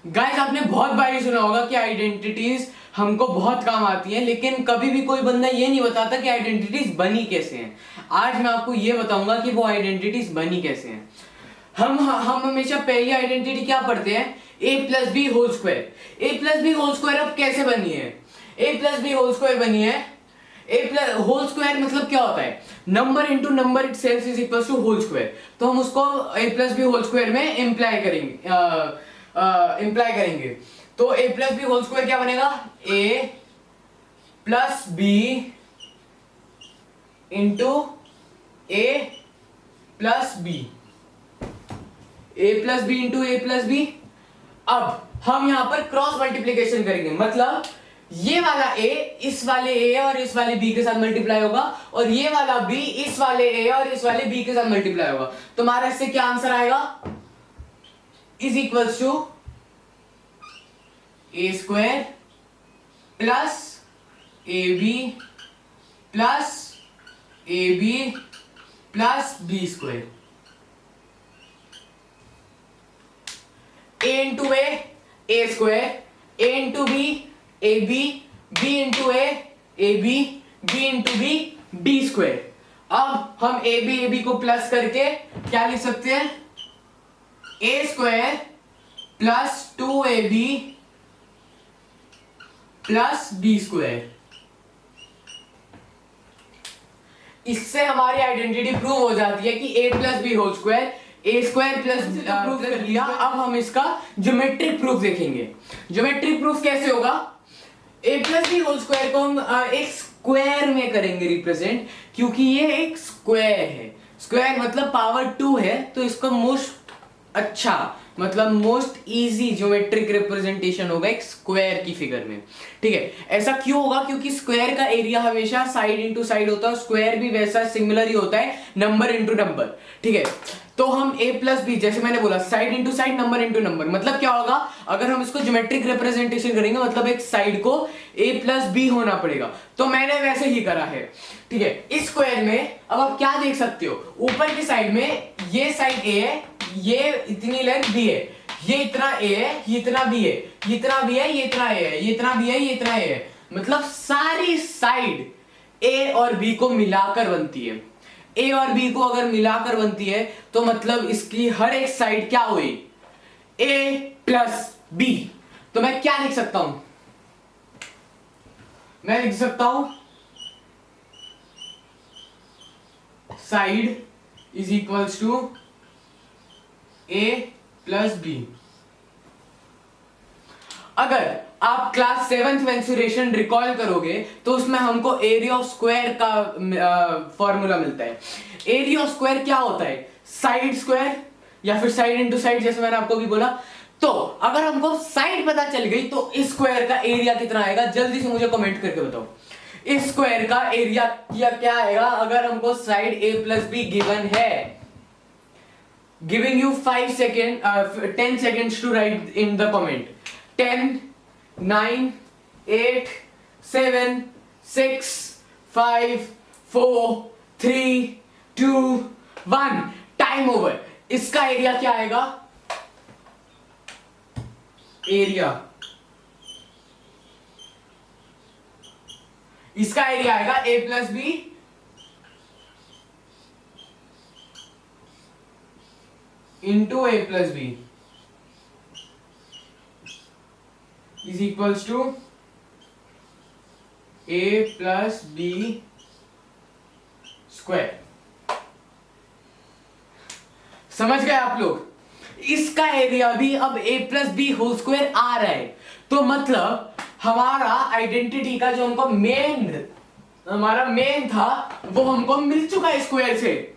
Guys आपने बहुत बार सुना होगा कि आइडेंटिटीज हमको बहुत काम आती हैं, लेकिन कभी भी कोई बंदा ये नहीं बताता कि आइडेंटिटीज बनी कैसे हैं। आज मैं आपको ये बताऊंगा कि वो आइडेंटिटीज बनी कैसे हैं। हम हमेशा पहली आइडेंटिटी क्या पढ़ते हैं, a plus B whole square. a plus B whole square अब कैसे बनी है, a plus B whole square बनी है। a प्लस होल स्क्वायर मतलब क्या होता है, number into number itself is equal to whole square. तो हम उसको a plus B whole square में इंप्लाई करेंगे। तो a plus B whole square क्या बनेगा, a plus B into a plus B, a plus B into a plus B. अब हम यहां पर क्रॉस मल्टीप्लीकेशन करेंगे, मतलब ये वाला a इस वाले a और इस वाले b के साथ मल्टीप्लाई होगा, और ये वाला b इस वाले a और इस वाले b के साथ मल्टीप्लाई होगा। तो हमारा इससे क्या आंसर आएगा, is equals to a square plus A B plus A B plus B square. a into a square, a into B A B, B into A B, B into B square. अब हम A B को plus करके क्या लिख सकते हैं, a square plus 2ab plus B square. इससे हमारी आइडेंटिटी प्रूव हो जाती है कि a plus B whole square, a square plus proof कर लिया। अब हम इसका ज्योमेट्रिक प्रूफ देखेंगे। ज्योमेट्रिक प्रूफ कैसे होगा, a plus B whole square को हम एक स्क्वायर में करेंगे रिप्रेजेंट, क्योंकि ये एक स्क्वायर है। स्क्वायर मतलब पावर 2 है, तो इसका मोस्ट अच्छा मतलब मोस्ट इजी ज्योमेट्रिक रिप्रेजेंटेशन होगा एक स्क्वायर की फिगर में। ठीक है, ऐसा क्यों होगा, क्योंकि स्क्वायर का एरिया हमेशा साइड इंटू साइड होता है, स्क्वायर भी वैसा सिमिलर ही होता है, नंबर इंटू नंबर। ठीक है, तो हम a प्लस बी, जैसे मैंने बोला side into side, number into number, मतलब क्या होगा, अगर हम इसको ज्योमेट्रिक रिप्रेजेंटेशन करेंगे मतलब एक साइड को a प्लस बी होना पड़ेगा। तो मैंने वैसे ही करा है। ठीक है, इस स्क्वायर में अब आप क्या देख सकते हो, ऊपर की साइड में ये साइड a है, ये इतनी लेंथ b है, ये इतना a है, ये इतना b है, ये इतना b है, ये इतना a है, ये इतना b है, ये इतना a है, मतलब सारी साइड a और b को मिलाकर बनती है। a और b को अगर मिलाकर बनती है तो मतलब इसकी हर एक साइड क्या हुई, a प्लस b। तो मैं क्या लिख सकता हूं, मैं लिख सकता हूं side is equals to a plus B. अगर आप क्लास 7th मेंसुरेशन रिकॉल करोगे तो उसमें हमको एरिया ऑफ स्क्वायर का फॉर्मूला मिलता है। एरिया ऑफ स्क्वायर क्या होता है, साइड स्क्वायर या फिर साइड इनटू साइड, जैसे मैंने आपको भी बोला। तो अगर हमको साइड पता चल गई तो इस स्क्वायर का एरिया कितना आएगा, जल्दी से मुझे कमेंट करके बताओ। इस स्क्वायर का एरिया क्या आएगा, अगर हमको side a plus be given है। Giving you 10 seconds to write in the comment. 10, 9, 8, 7, 6, 5, 4, 3, 2, 1. Time over. इसका एरिया क्या आएगा, एरिया, इसका एरिया आएगा a plus B into a plus b is equals to a plus B square. समझ गए आप लोग, इसका एरिया भी अब a plus B whole square आ रहा है। तो मतलब हमारा आइडेंटिटी का जो हमको हमारा मेन था वो हमको मिल चुका है स्क्वायर से।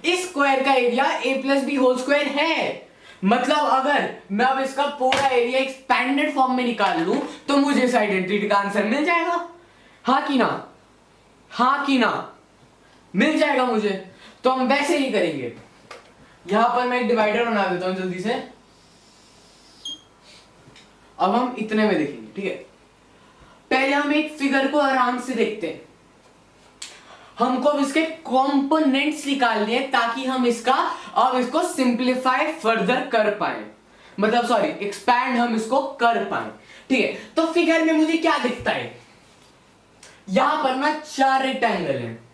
इस स्क्वायर का area a plus B whole square है, मतलब अगर मैं अब इसका पूरा एरिया एक्सपैंडेड फॉर्म में निकाल लूं तो मुझे इस आइडेंटिटी का आंसर मिल जाएगा। हाँ कि ना, हाँ कि ना, मिल जाएगा मुझे। तो हम वैसे ही करेंगे। यहां पर मैं एक डिवाइडर बना देता हूं जल्दी से। अब हम इतने में देखेंगे। ठीक है, पहले हम एक फिगर को आराम से देखते हैं। हमको अब इसके कंपोनेंट्स निकालने हैं ताकि हम इसको सिंपलीफाई फर्दर कर पाए। मतलब सॉरी एक्सपैंड हम इसको कर पाए। ठीक है, तो फिगर में मुझे क्या दिखता है, यहां पर ना 4 रेक्टेंगल हैं।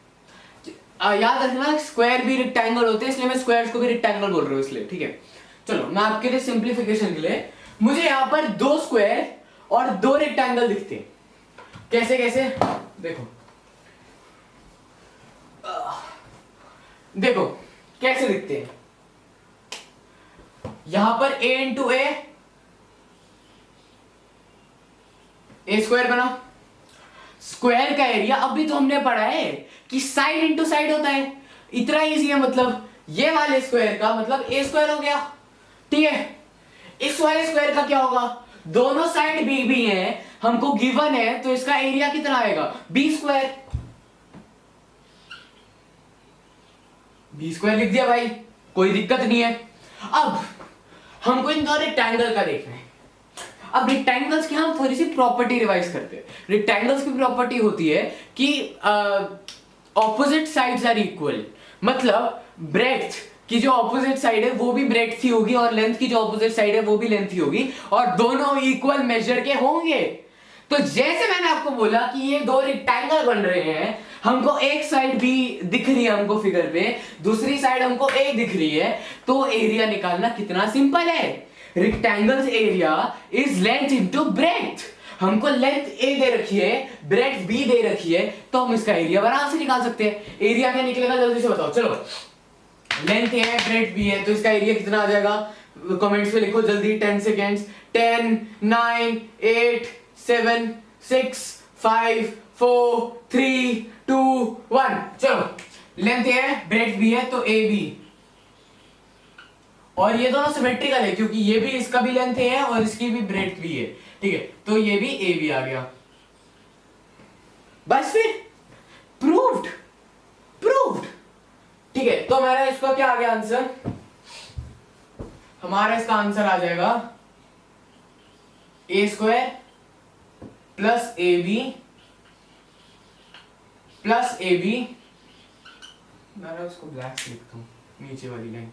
याद रखना स्क्वायर भी रेक्टेंगल होते हैं, इसलिए मैं स्क्वायर्स को भी रेक्टेंगल बोल रहा हूं इसलिए। ठीक है, चलो मैं आपके लिए सिंप्लीफिकेशन के लिए, मुझे यहां पर 2 स्क्वायर और 2 रेक्टेंगल दिखते हैं। कैसे कैसे देखो, देखो कैसे दिखते हैं। यहां पर a इंटू ए स्क्वायर बना। स्क्वायर का एरिया अभी तो हमने पढ़ा है कि साइड इंटू साइड होता है, इतना इजी है। मतलब ये वाले स्क्वायर का मतलब ए स्क्वायर हो गया। ठीक है, इस वाले स्क्वायर का क्या होगा, दोनों साइड बी बी है, हमको गिवन है, तो इसका एरिया कितना आएगा, बी स्क्वायर। बी स्क्वायर लिख दिया भाई, कोई दिक्कत नहीं है। अब हमको इन दो रेक्टेंगल का देखना है। अब रेक्टेंगल्स की हम थोड़ी सी प्रॉपर्टी रिवाइज करते हैं। रेक्टेंगल्स की प्रॉपर्टी होती है कि ऑपोजिट साइड्स आर इक्वल, मतलब ब्रेड्थ की जो ऑपोजिट साइड है वो भी ब्रेड्थ ही होगी और लेंथ की जो ऑपोजिट साइड है वो भी लेंथ ही होगी, और दोनों इक्वल मेजर के होंगे। तो जैसे मैंने आपको बोला कि ये 2 रेक्टेंगल बन रहे हैं, हमको एक साइड भी दिख रही है हमको फिगर पे, दूसरी साइड हमको ए दिख रही है, तो एरिया निकालना कितना सिंपल है। Rectangles area is length into breadth. हमको लेंथ ए दे रखी है, ब्रेड्थ बी दे रखी है, तो हम इसका एरिया आराम से निकाल सकते हैं। एरिया क्या निकलेगा जल्दी से बताओ। चलो लेंथ ए है, ब्रेड्थ बी है, तो इसका एरिया कितना आ जाएगा, कमेंट्स में लिखो जल्दी। 10 सेकेंड्स। 10 9 8 7 6 5 4 3 2 1। चलो लेंथ ए है, ब्रेड्थ बी है, तो ए बी, और ये दोनों सिमेट्रिकल है क्योंकि ये भी, इसका भी लेंथ ए है और इसकी भी ब्रेड्थ भी है। ठीक है, तो ये भी ए बी आ गया। बस फिर प्रूव्ड, प्रूव्ड। ठीक है, तो हमारा इसका क्या आ गया आंसर, हमारा इसका आंसर आ जाएगा a square plus A B plus A b. मैं उसको ब्लैक से लिखता हूं, नीचे वाली line.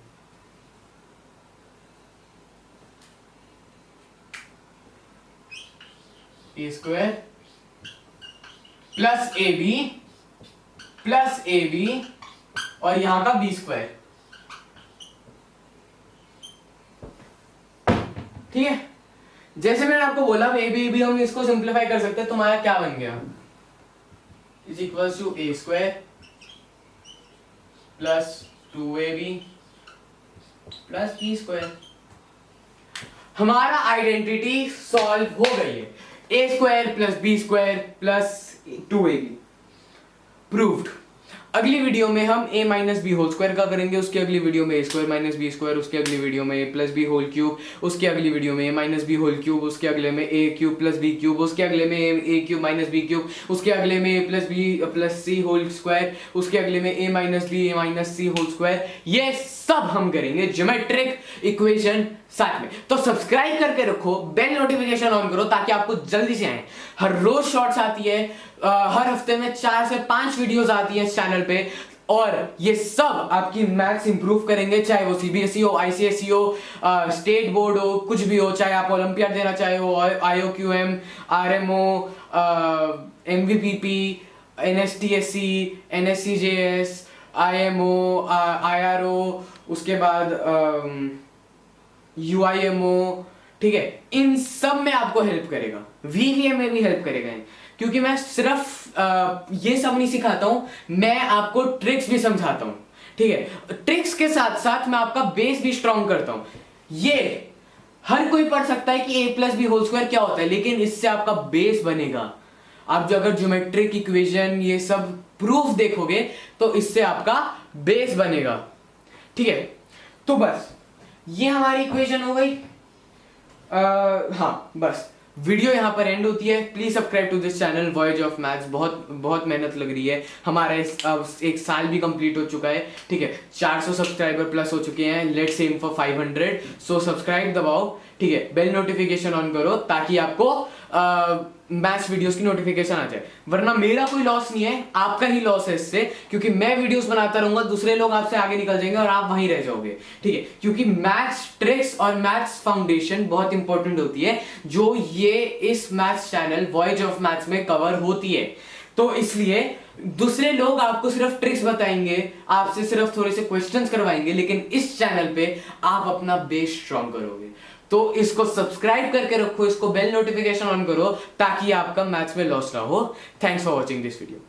A square plus A b और यहां का बी स्क्वायर। ठीक है, जैसे मैंने आपको बोला ए बी हम इसको सिंप्लीफाई कर सकते हैं। तुम्हारा क्या बन गया, is equals to a square plus 2ab plus B square. हमारा आइडेंटिटी सॉल्व हो गई है। A square plus B square plus 2ab proved. अगली वीडियो में हम a minus b whole square का करेंगे, उसकी अगली वीडियो में a स्क्वायर माइनस बी स्क्वायर, उसकी अगली वीडियो में a plus B whole cube, उसकी अगली वीडियो में a minus b whole cube, उसके अगले में a cube plus B cube, उसके अगले में a cube minus B cube, उसके अगले में a plus B plus C whole square, उसके अगले में a minus B minus C whole square. ये सब हम करेंगे ज्योमेट्रिक इक्वेशन साथ में। तो सब्सक्राइब करके रखो, बेल नोटिफिकेशन ऑन करो ताकि आपको जल्दी से आए। हर रोज शॉर्ट्स आती है, हर हफ्ते में 4 से 5 वीडियोस आती है इस चैनल पे, और ये सब आपकी मैथ्स इंप्रूव करेंगे, चाहे वो सीबीएसई हो, आईसीएसई हो, स्टेट बोर्ड हो, कुछ भी हो, चाहे आप ओलंपियाड देना चाहे हो, आईओक्यूएम, आरएमओ, एमवीपीपी, एनएसटीएससी, एनएससीजेएस, आईएमओ, आईआरओ, उसके बाद यूआईएमओ। ठीक है, इन सब में आपको हेल्प करेगा, वीवीएम में भी हेल्प करेगा, क्योंकि मैं सिर्फ ये सब नहीं सिखाता हूं, मैं आपको ट्रिक्स भी समझाता हूं। ठीक है, ट्रिक्स के साथ साथ मैं आपका बेस भी स्ट्रॉन्ग करता हूं। ये हर कोई पढ़ सकता है कि a plus B whole square क्या होता है, लेकिन इससे आपका बेस बनेगा। आप जो अगर ज्योमेट्रिक इक्वेशन ये सब प्रूफ देखोगे तो इससे आपका बेस बनेगा। ठीक है, तो बस ये हमारी इक्वेशन हो गई। हाँ, बस वीडियो यहाँ पर एंड होती है। Please subscribe to this channel voice of maths. बहुत मेहनत लग रही है, हमारा एक साल भी कंप्लीट हो चुका है। ठीक है, 400 सब्सक्राइबर प्लस हो चुके हैं, let's aim for 500। So subscribe दबाओ, ठीक है, बेल नोटिफिकेशन ऑन करो ताकि आपको मैथ्स वीडियोस की नोटिफिकेशन आ जाए, वरना मेरा कोई लॉस नहीं है, आपका ही लॉस है इससे, क्योंकि मैं वीडियोस बनाता रहूंगा, दूसरे लोग आपसे आगे निकल जाएंगे और आप वहीं रह जाओगे। ठीक है, क्योंकि मैथ्स ट्रिक्स और मैथ्स फाउंडेशन बहुत इंपॉर्टेंट होती है, जो ये इस maths channel voice of maths में कवर होती है। तो इसलिए दूसरे लोग आपको सिर्फ ट्रिक्स बताएंगे, आपसे सिर्फ थोड़े से क्वेश्चंस करवाएंगे, लेकिन इस चैनल पे आप अपना बेस स्ट्रॉन्ग करोगे। तो इसको सब्सक्राइब करके रखो, इसको बेल नोटिफिकेशन ऑन करो ताकि आपका मैथ्स में लॉस ना हो। Thanks for watching this video.